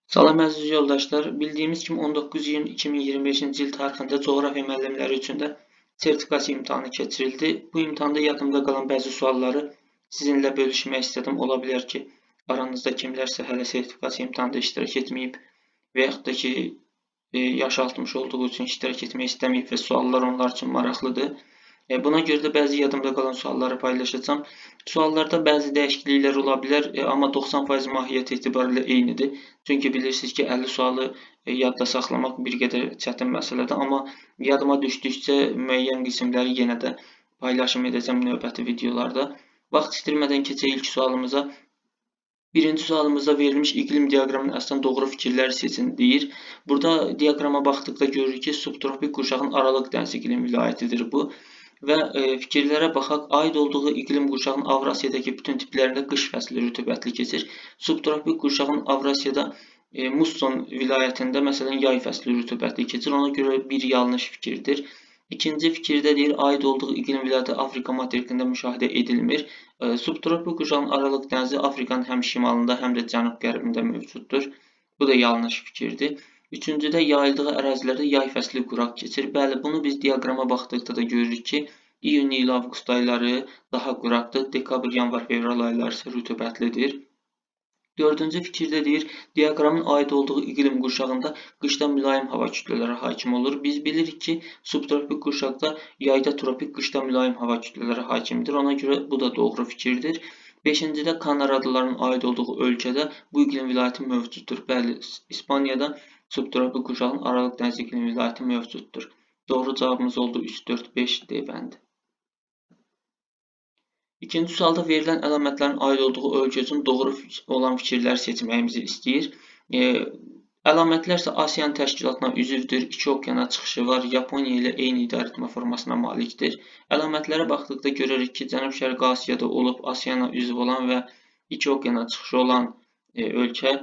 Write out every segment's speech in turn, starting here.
Salam əziz yoldaşlar. Bildiyimiz kimi 19 iyun 2025-ci il tarixində coğrafiya müəllimləri üçün də sertifikasiya imtahanı keçirildi. Bu imtahanda yadımda qalan bəzi sualları sizinlə bölüşmək istədim. Ola bilər ki, aranızda kimlərsə hələ sertifikasiya imtahanında iştirak etməyib və yaxud da ki, yaşı 60 olduğu üçün iştirak etmək istəməyib və suallar onlar üçün maraqlıdır. Buna görə də bəzi yadımda qalan sualları paylaşacağım. Suallarda bəzi dəyişikliklər ola bilər, amma 90% mahiyyət etibarilə eynidir. Çünki bilirsiniz ki, 50 sualı yadda saxlamaq bir qədər çətin məsələdir, amma yadıma düşdükcə müəyyən qismləri yenə də paylaşım edəcəm növbəti videolarda. Vaxt itirmədən keçək ilk sualımıza. Birinci sualımızda verilmiş iqlim diaqramının əsasən doğru fikirləri seçin deyir. Burada diaqrama baxdıqda görürük ki, subtropik qurşağın Aralıq dəniz iqlim vilayətidir bu. Və fikirlərə baxaq, aid olduğu iqlim qurşağının Avrasiyadakı bütün tiplərində qış fəsli rütubətli keçir. Subtropik qurşağın Avrasiyada Musson vilayətində məsələn yay fəsli rütubətli keçir. Ona görə bir yanlış fikirdir. İkinci fikirdə deyir, aid olduğu iqlim vilayəti Afrika materikində müşahidə edilmir. Subtropik qurşağın Aralıq dənizi Afrikanın həm şimalında, həm də cənub-qərbində mövcuddur. Bu da yanlış fikirdir. Üçüncüdə yayıldığı ərazilərdə yay fəsli quraq keçir. Bəli, bunu biz diaqrama baxdıqda da görürük ki, iyun il avqust ayları daha quraqdır, dekabr, yanvar, fevral ayları isə rütubətlidir. Dördüncü fikirdə deyir, diaqramın aid olduğu iqlim qurşağında qışda mülayim hava kütlələri hakim olur. Biz bilirik ki, subtropik qurşaqda yayda tropik, qışda mülayim hava kütlələri hakimdir. Ona görə bu da doğru fikirdir. Beşincidə Kanar adalarının aid olduğu ölkədə bu iqlim vilayəti mövcuddur. Bəli, İspaniyada subtropik qurşağın Aralıq dəniz iqlim vilayəti mövcuddur. Doğru cavabımız oldu 3, 4, 5 D bəndi. İkinci sualda verilən əlamətlərin aid olduğu ölkə üçün doğru olan fikirləri seçməyimizi istəyir. Əlamətlər isə ASEAN təşkilatına üzvdür, 2 okeana çıxışı var, Yaponiya ilə eyni idarəetmə formasına malikdir. Əlamətlərə baxdıqda görürük ki, Cənub-Şərqi Asiyada olub ASEAN-a üzv olan və 2 okeana çıxışı olan ölkə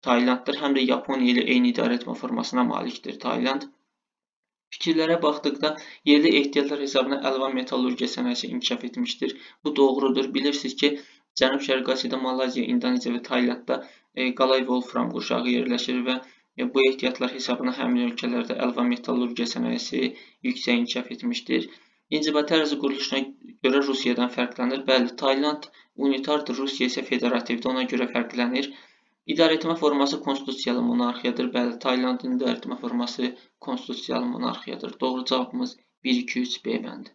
Taylanddır, həm də Yaponiya ilə eyni idarəetmə formasına malikdir Tayland. Fikirlərə baxdıqda yerli ehtiyatlar hesabına əlvan metallurgiya sənayesi inkişaf etmişdir. Bu doğrudur. Bilirsiniz ki, Cənub-Şərqi Asiyada Malayziya, İndoneziya və Taylandda qalay wolfram qurşağı yerləşir və bu ehtiyatlar hesabına həmin ölkələrdə əlvan metallurgiya sənayesi yüksək inkişaf etmişdir. İnzibat tərzi quruluşuna görə Rusiyadan fərqlənir. Bəli, Tayland unitardır, Rusiya isə federativdir, ona görə fərqlənir. İdarəetmə forması konstitusiyalı monarxiyadır. Bəli, Taylandın idarəetmə forması konstitusiyalı monarxiyadır. Doğru cavabımız 1, 2, 3 B bəndi.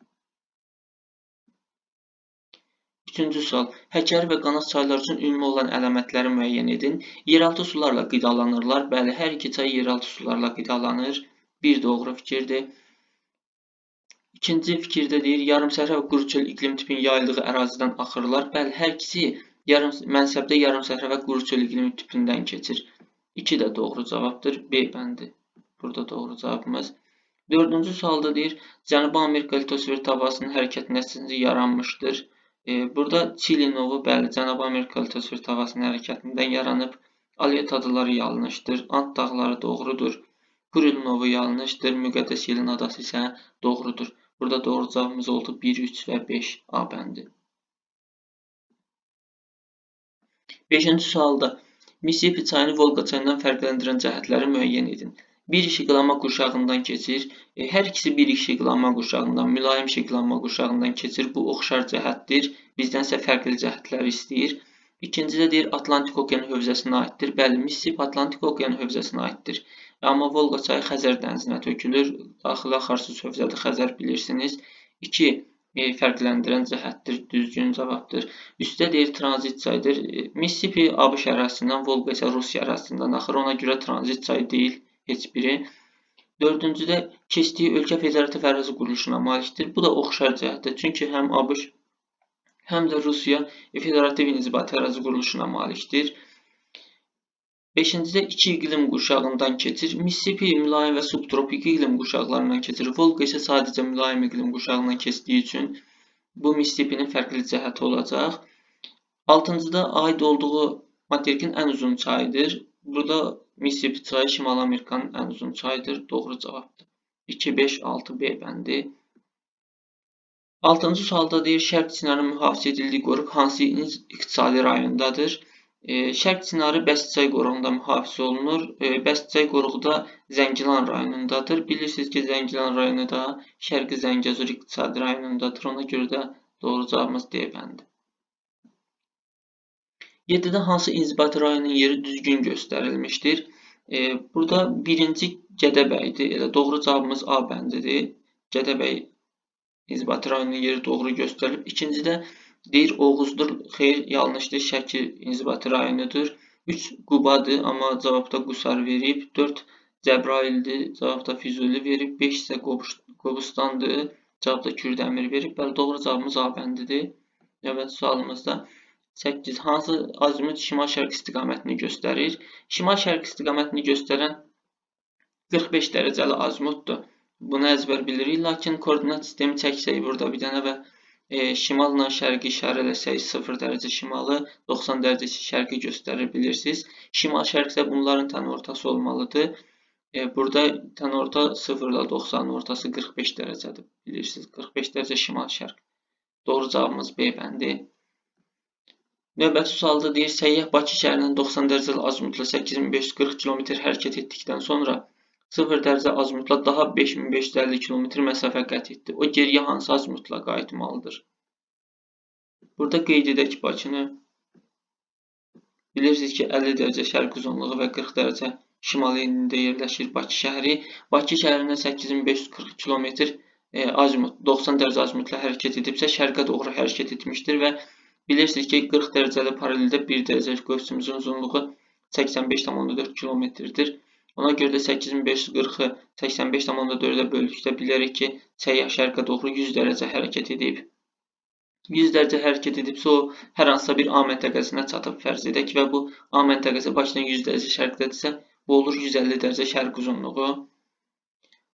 Üçüncü sual. Həkəri və Qanaz çayları üçün ümumi olan əlamətləri müəyyən edin. Yeraltı sularla qidalanırlar. Bəli, hər iki çay yeraltı sularla qidalanır. Bir doğru fikirdir. İkinci fikirdə deyir, yarımsəhra və quru çöl iqlim tipinin yayıldığı ərazidən axırlar. Bəli, hər ikisi mənsəbdə yarımsəhra və quru çöl iqlimi tipindən keçir. 2 də doğru cavabdır. B bəndi. Burada doğru cavabımız. Dördüncü sualda deyir, Cənubi Amerika litosfer tabaqasının hərəkəti nəticəsində yaranmışdır. Burada Çili novu, bəli, Cənubi Amerika litosfer tabaqasının hərəkətindən yaranıb. Alet adaları yanlışdır. Ant dağları doğrudur. Kuril novu yanlışdır. Müqəddəs Yelin adası isə doğrudur. Burada doğru cavabımız oldu 1, 3 və 5 A bəndi. 5-ci sualda Missisipi çayını Volqa çayından fərqləndirən cəhətləri müəyyən edin. Bir işıqlanma qurşağından keçir. Hər ikisi bir işıqlanma qurşağından, mülayim işıqlanma qurşağından keçir. Bu oxşar cəhətdir. Bizdənsə fərqli cəhətləri istəyir. İkincidə deyir, Atlantik okean hövzəsinə aiddir. Bəli, Missisipi Atlantik okean hövzəsinə aiddir. Amma Volqa çayı Xəzər dənizinə tökülür. Daxili axarsuz hövzədir, Xəzər bilirsiniz. 2 fərqləndirən cəhətdir, düzgün cavabdır. Üstdə deyir, tranzit çaydır. Missisipi ABŞ ərazisindən, Volqa isə Rusiya ərazisindən axır. Ona görə tranzit çay deyil heç biri. Dördüncüdə keçdiyi ölkə federativ ərazi quruluşuna malikdir. Bu da oxşar cəhətdir. Çünki həm ABŞ, həm də Rusiya federativ inzibati ərazi quruluşuna malikdir. 5-cidə 2 iqlim qurşağından keçir. Missisipi mülayim və subtropik iqlim qurşaqlarından keçir. Volqa isə sadəcə mülayim iqlim qurşağından keçdiyi üçün bu Missisipinin fərqli cəhəti olacaq. 6-cıda aid olduğu materikin ən uzun çayıdır. Burada Missisipi çayı Şimali Amerikanın ən uzun çayıdır. Doğru cavabdır. 2, 5, 6 B bəndi. 6-cı sualda deyir, Şərq Çinarın mühafizə edildiyi qoruq hansı iqtisadi rayondadır? Şərq çinarı Bəstçay qoruğunda mühafizə olunur. Bəstçay qoruğu da Zəngilan rayonundadır. Bilirsiniz ki, Zəngilan rayonu da Şərqi Zəngəzur iqtisadi rayonundadır. Ona görə də doğru cavabımız D bəndi. 7-də hansı inzibati rayonun yeri düzgün göstərilmişdir? Burada birinci Gədəbəydir. Elə doğru cavabımız A bəndidir. Gədəbəy inzibati rayonunun yeri doğru göstərilib. İkincidə deyir Oğuzdur. Xeyr, yanlışdır. Şəki inzibati rayonudur. 3 Qubadır, amma cavabda Qusar verib. 4 Cəbrayildir, cavabda Füzuli verib. 5 isə Qobustandır, cavabda Kürdəmir verib. Bəli, doğru cavabımız A bəndidir. Növbəti sualımızda 8. Hansı azimut şimal-şərq istiqamətini göstərir? Şimal-şərq istiqamətini göstərən 45 dərəcəli azimutdur. Bunu əzbər bilirik, lakin koordinat sistemi çəksək burada bir dənə və şimalla şərqi işarələsək 0 dərəcə şimalı, 90 dərəcə şərqi göstərir bilirsiniz. Şimal-şərq isə bunların tənortası olmalıdır. Burada tənorta 0 ilə 90-ın ortası 45 dərəcədir. Bilirsiniz, 45 dərəcə şimal-şərq. Doğru cavabımız B bəndi. Növbəti sualda deyir, səyyah Bakı şəhərindən 90 dərəcəli azimutla 8540 km hərəkət etdikdən sonra 0 dərəcə azimutla daha 5550 km məsafə qət etdi. O geriyə hansı azimutla qayıtmalıdır? Burada qeyd edək Bakını. Bilirsiniz ki, 50 dərəcə şərq uzunluğu və 40 dərəcə şimal enində yerləşir Bakı şəhəri. Bakı şəhərindən 8540 km azimut, 90 dərəcə azimutla hərəkət edibsə, şərqə doğru hərəkət etmişdir və bilirsiniz ki, 40 dərəcəli paraleldə 1 dərəcəlik qövsümüzün uzunluğu 85,4 km-dir. Ona görə də 8540-ı 85,4-ə böldükdə bilərik ki, səyyah şərqə doğru 100 dərəcə hərəkət edib. 100 dərəcə hərəkət edibsə, o hər hansısa bir A məntəqəsinə çatıb fərz edək və bu A məntəqəsi Bakıdan 100 dərəcə şərqdədirsə, bu olur 150 dərəcə şərq uzunluğu.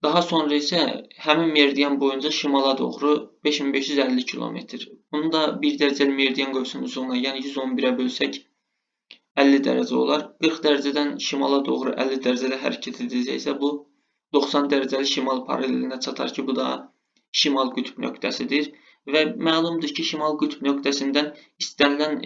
Daha sonra isə həmin meridian boyunca şimala doğru 5550 km. Bunu da 1 dərəcəli meridian qövsünün uzunluğuna, yəni 111-ə bölsək 50 dərəcə olar. 40 dərəcədən şimala doğru 50 dərəcədə hərəkət edəcəksə, bu 90 dərəcəli şimal paralelinə çatar ki, bu da şimal qütb nöqtəsidir. Və məlumdur ki, şimal qütb nöqtəsindən istənilən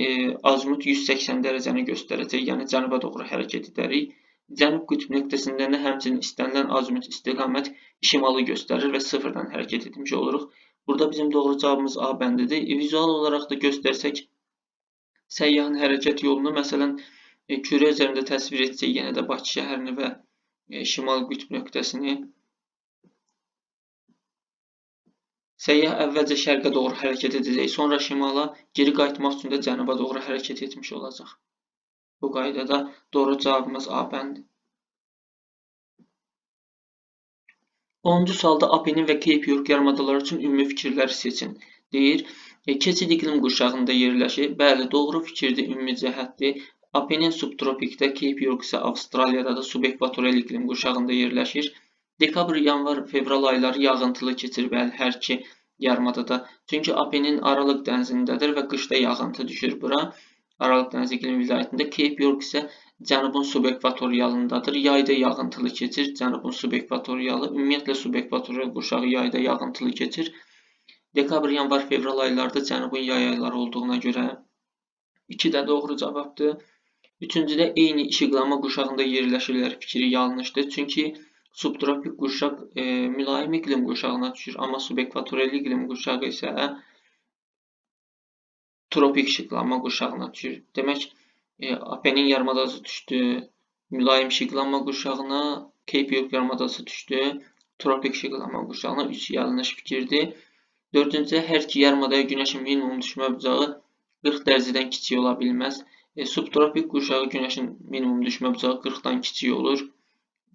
azimut 180 dərəcəni göstərəcək, yəni cənuba doğru hərəkət edərik. Cənub qütb nöqtəsindən də həmçinin istənilən azimut istiqamət şimalı göstərir və sıfırdan hərəkət etmiş oluruq. Burada bizim doğru cavabımız A bəndidir. Vizual olaraq da göstərsək səyyahın hərəkət yolunu, məsələn, kürə üzərində təsvir etsək yenə də Bakı şəhərini və şimal qütb nöqtəsini. Səyyah əvvəlcə şərqə doğru hərəkət edəcək, sonra şimala, geri qayıtmaq üçün də cənuba doğru hərəkət etmiş olacaq. Bu qaydada doğru cavabımız A bəndi. 10-cu sualda Apenin və Cape York yarımadaları üçün ümumi fikirləri seçin. Deyir, keçid iqlim qurşağında yerləşir. Bəli, doğru fikirdir, ümumi cəhətdir. Apenin subtropikdə, Cape York isə Avstraliyada da subekvatorial iqlim qurşağında yerləşir. Dekabr, yanvar, fevral ayları yağıntılı keçir, bəli, hər iki yarımadada. Çünki Apenin Aralıq dənizindədir və qışda yağıntı düşür bura. Aralıq dənizi iqlim vilayətində. Cape York isə cənubun subekvatorialındadır. Yayda yağıntılı keçir, cənubun subekvatorialı. Ümumiyyətlə subekvatorial qurşağı yayda yağıntılı keçir. Dekabr, yanvar, fevral aylarda cənubun yay ayları olduğuna görə 2 də doğru cavabdır. Üçüncüdə eyni işıqlanma qurşağında yerləşirlər fikri yanlışdır. Çünki subtropik qurşaq mülayim iqlim qurşağına düşür, amma subekvatorial iqlim qurşağı isə tropik işıqlanma qurşağına düşür. Demək, Apenin yarımadası düşdü, mülayim işıqlanma qurşağına, Cape York yarımadası düşdü, tropik işıqlanma qurşağına. 3 yanlış fikirdir. Dördüncüdə hər iki yarımadaya günəşin minimum düşmə bucağı 40 dərəcədən kiçik ola bilməz. Subtropik qurşağı günəşin minimum düşmə bucağı 40-dan kiçik olur.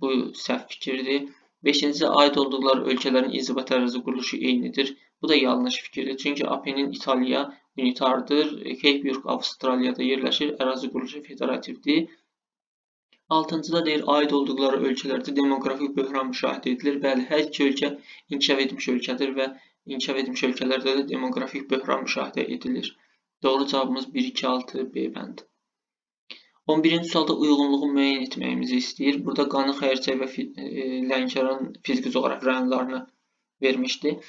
Bu səhv fikirdir. 5-ci aid olduqları ölkələrin inzibati ərazi quruluşu eynidir. Bu da yanlış fikirdir. Çünki Apenin İtaliya unitardır. Cape York Avstraliyada yerləşir. Ərazi quruluşu federativdir. 6-cıda deyir, aid olduqları ölkələrdə demoqrafik böhran müşahidə edilir. Bəli, hər iki ölkə inkişaf etmiş ölkədir və inkişaf etmiş ölkələrdə də demoqrafik böhran müşahidə edilir. Doğru cavabımız 1, 2, 6, B bəndi. 11-ci sualda uyğunluğu müəyyən etməyimizi istəyir. Burada Qanı, Xəyirçay və Lənkəran fiziki coğrafi rayonlarını vermişdi.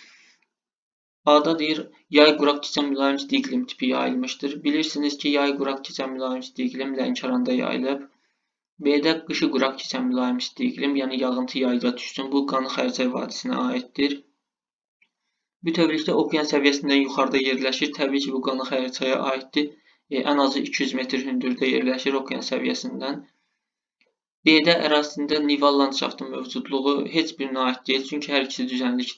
A-da deyir, yay quraq keçən mülayim isti iqlim tipi yayılmışdır. Bilirsiniz ki, yay quraq keçən mülayim isti iqlim Lənkəranda yayılıb. B-də qışı quraq keçən mülayim isti iqlim, yəni yağıntı yayda düşsün. Bu Qanı-Xəncər vadisinə aiddir. Bütövlükdə okean səviyyəsindən yuxarıda yerləşir. Təbii ki, bu Qanı-Xəncərə aiddir. Ən azı 200 metr hündürlükdə yerləşir okean səviyyəsindən. D-də ərazisində Nival landşaftı mövcudluğu heç birinə aid deyil. Çünki hər ikisi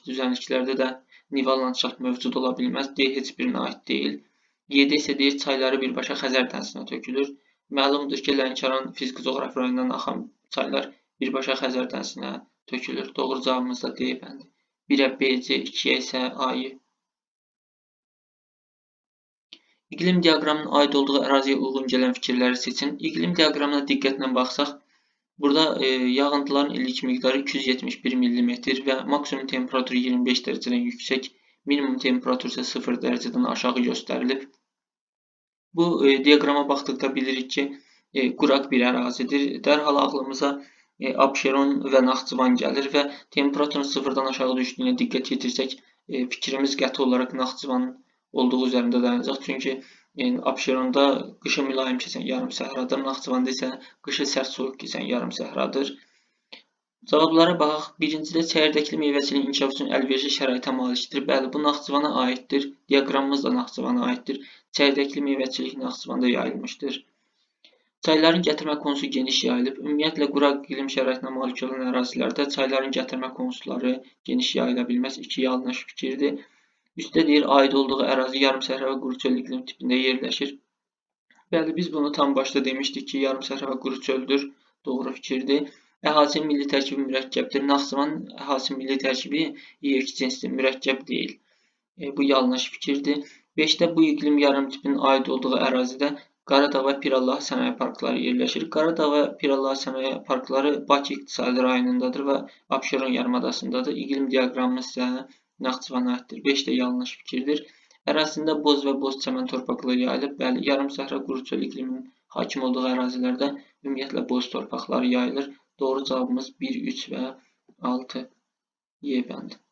düzənliklərdə də Nival landşaft mövcud ola bilməz. D heç birinə aid deyil. Y-də isə deyir, çayları birbaşa Xəzər dənizinə tökülür. Məlumdur ki, Lənkəran fiziki coğrafi rayonundan axan çaylar birbaşa Xəzər dənizinə tökülür. Doğru cavabımız da D bəndi. 1-ə B, C, 2-yə isə A-yı. İqlim diaqramının aid olduğu əraziyə uyğun gələn fikirləri seçin. İqlim diaqramına diqqətlə baxsaq, burada yağıntıların illik miqdarı 271 mm və maksimum temperaturu 25 dərəcədən yüksək, minimum temperatur isə 0 dərəcədən aşağı göstərilib. Bu diaqrama baxdıqda bilirik ki, quraq bir ərazidir. Dərhal ağlımıza Abşeron və Naxçıvan gəlir və temperaturun 0-dan aşağı düşdüyünə diqqət yetirsək, fikrimiz qəti olaraq Naxçıvanın olduğu üzərində dayanacaq. Çünki Abşeronda qışı mülayim keçən yarım səhradır, Naxçıvanda isə qışı sərt soyuq keçən yarım səhradır. Cavablara baxaq. Birincidə çəyirdəkli meyvəçilik inkişaf üçün əlverişli şəraitə malikdir. Bəli, bu Naxçıvana aiddir. Diaqramımız da Naxçıvana aiddir. Çəyirdəkli meyvəçilik Naxçıvanda yayılmışdır. Çayların gətirmə konusu geniş yayılıb. Ümumiyyətlə, quraq iqlim şəraitinə malik olan ərazilərdə çayların gətirmə konusuları geniş yayıla bilməz. 2 yanlış fikirdir. Üstdə deyir, aid olduğu ərazi yarımsəhra və quru çöl iqlim tipində yerləşir. Bəli, biz bunu tam başda demişdik ki, yarımsəhra və quru çöldür. Doğru fikirdir. Əhalinin milli tərkibi mürəkkəbdir. Naxçıvan əhalinin milli tərkibi Y2 cinsli mürəkkəb deyil. Bu yanlış fikirdir. 5-də bu iqlim yarımtipinin aid olduğu ərazidə Qaradağ və Pirallahı sənaye parkları yerləşir. Qaradağ və Pirallahı sənaye parkları Bakı iqtisadi rayonundadır və Abşeron yarımadasındadır. İqlim diaqramımız isə Naxçıvana aiddir. 5 də yanlış fikirdir. Ərazisində boz və boz çəmən torpaqları yayılıb. Bəli, yarımsəhra quru çöl iqliminin hakim olduğu ərazilərdə ümumiyyətlə boz torpaqlar yayılır. Doğru cavabımız 1, 3 və 6 Y bəndi.